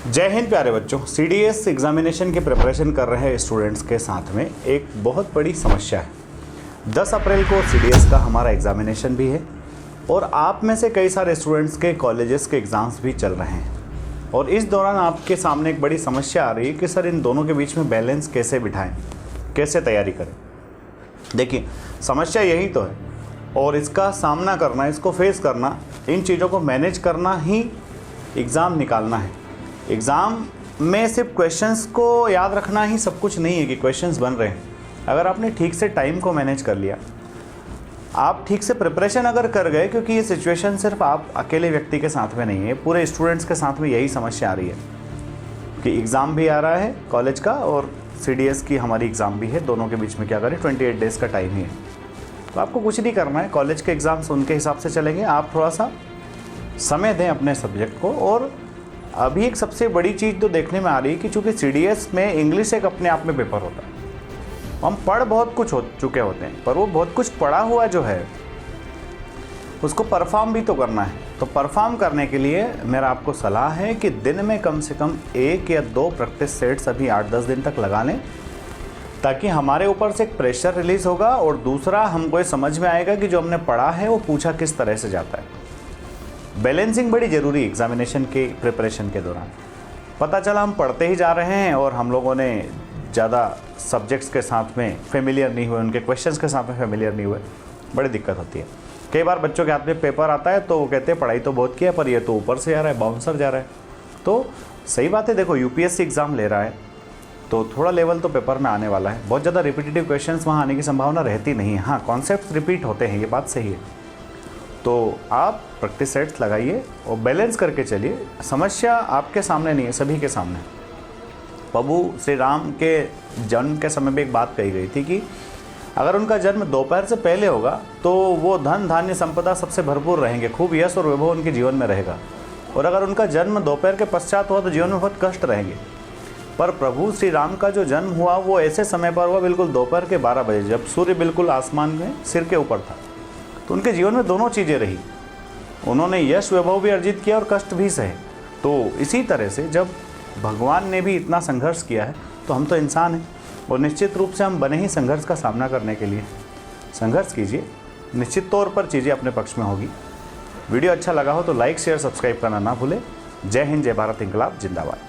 जय हिंद प्यारे बच्चों। सीडीएस एग्जामिनेशन की प्रिपरेशन कर रहे स्टूडेंट्स के साथ में एक बहुत बड़ी समस्या है। 10 अप्रैल को सीडीएस का हमारा एग्जामिनेशन भी है और आप में से कई सारे स्टूडेंट्स के कॉलेजेस के एग्ज़ाम्स भी चल रहे हैं और इस दौरान आपके सामने एक बड़ी समस्या आ रही है कि सर इन दोनों के बीच में बैलेंस कैसे बिठाएं, कैसे तैयारी करें। देखिए, समस्या यही तो है और इसका सामना करना, इसको फेस करना, इन चीज़ों को मैनेज करना ही एग्ज़ाम निकालना है। एग्ज़ाम में सिर्फ क्वेश्चंस को याद रखना ही सब कुछ नहीं है कि क्वेश्चंस बन रहे हैं। अगर आपने ठीक से टाइम को मैनेज कर लिया, आप ठीक से प्रिपरेशन अगर कर गए, क्योंकि ये सिचुएशन सिर्फ आप अकेले व्यक्ति के साथ में नहीं है, पूरे स्टूडेंट्स के साथ में यही समस्या आ रही है कि एग्ज़ाम भी आ रहा है कॉलेज का और सीडीएस की हमारी एग्ज़ाम भी है। दोनों के बीच में क्या करें, 28 डेज़ का टाइम ही है। तो आपको कुछ नहीं करना है, कॉलेज के एग्ज़ाम्स उनके हिसाब से चलेंगे। आप थोड़ा सा समय दें अपने सब्जेक्ट को। और अभी एक सबसे बड़ी चीज़ तो देखने में आ रही है कि चूँकि सीडीएस में इंग्लिश एक अपने आप में पेपर होता है, हम पढ़ बहुत कुछ हो चुके होते हैं, पर वो बहुत कुछ पढ़ा हुआ जो है उसको परफॉर्म भी तो करना है। तो परफॉर्म करने के लिए मेरा आपको सलाह है कि दिन में कम से कम 1 या 2 प्रैक्टिस सेट्स अभी 8-10 दिन तक लगा लें, ताकि हमारे ऊपर से एक प्रेशर रिलीज़ होगा और दूसरा हमको ये समझ में आएगा कि जो हमने पढ़ा है वो पूछा किस तरह से जाता है। बैलेंसिंग बड़ी ज़रूरी है एग्जामिनेशन के प्रिपरेशन के दौरान। पता चला हम पढ़ते ही जा रहे हैं और हम लोगों ने ज़्यादा सब्जेक्ट्स के साथ में फेमिलियर नहीं हुए, उनके क्वेश्चंस के साथ में फेमिलियर नहीं हुए, बड़ी दिक्कत होती है। कई बार बच्चों के हाथ में पेपर आता है तो वो कहते हैं पढ़ाई तो बहुत किया, पर ये तो ऊपर से जा रहा है, बाउंसर जा रहा है। तो सही बात है, देखो यूपीएससी एग्ज़ाम ले रहा है तो थोड़ा लेवल तो पेपर में आने वाला है। बहुत ज़्यादा रिपीटेटिव क्वेश्चंस वहाँ आने की संभावना रहती नहीं है। हाँ, कॉन्सेप्ट रिपीट होते हैं, ये बात सही है। तो आप प्रैक्टिस सेट्स लगाइए और बैलेंस करके चलिए। समस्या आपके सामने नहीं है, सभी के सामने। प्रभु श्री राम के जन्म के समय में एक बात कही गई थी कि अगर उनका जन्म दोपहर से पहले होगा तो वो धन धान्य संपदा सबसे भरपूर रहेंगे, खूब यश और वैभव उनके जीवन में रहेगा। और अगर उनका जन्म दोपहर के पश्चात हुआ तो जीवन में बहुत कष्ट रहेंगे। पर प्रभु श्री राम का जो जन्म हुआ वो ऐसे समय पर हुआ, बिल्कुल दोपहर के 12 बजे, जब सूर्य बिल्कुल आसमान में सिर के ऊपर था। तो उनके जीवन में दोनों चीज़ें रही, उन्होंने यश वैभव भी अर्जित किया और कष्ट भी सहे। तो इसी तरह से जब भगवान ने भी इतना संघर्ष किया है तो हम तो इंसान हैं और निश्चित रूप से हम बने ही संघर्ष का सामना करने के लिए। संघर्ष कीजिए, निश्चित तौर पर चीज़ें अपने पक्ष में होगी। वीडियो अच्छा लगा हो तो लाइक, शेयर, सब्सक्राइब करना ना भूलें। जय हिंद, जय भारत, इंकलाब जिंदाबाद।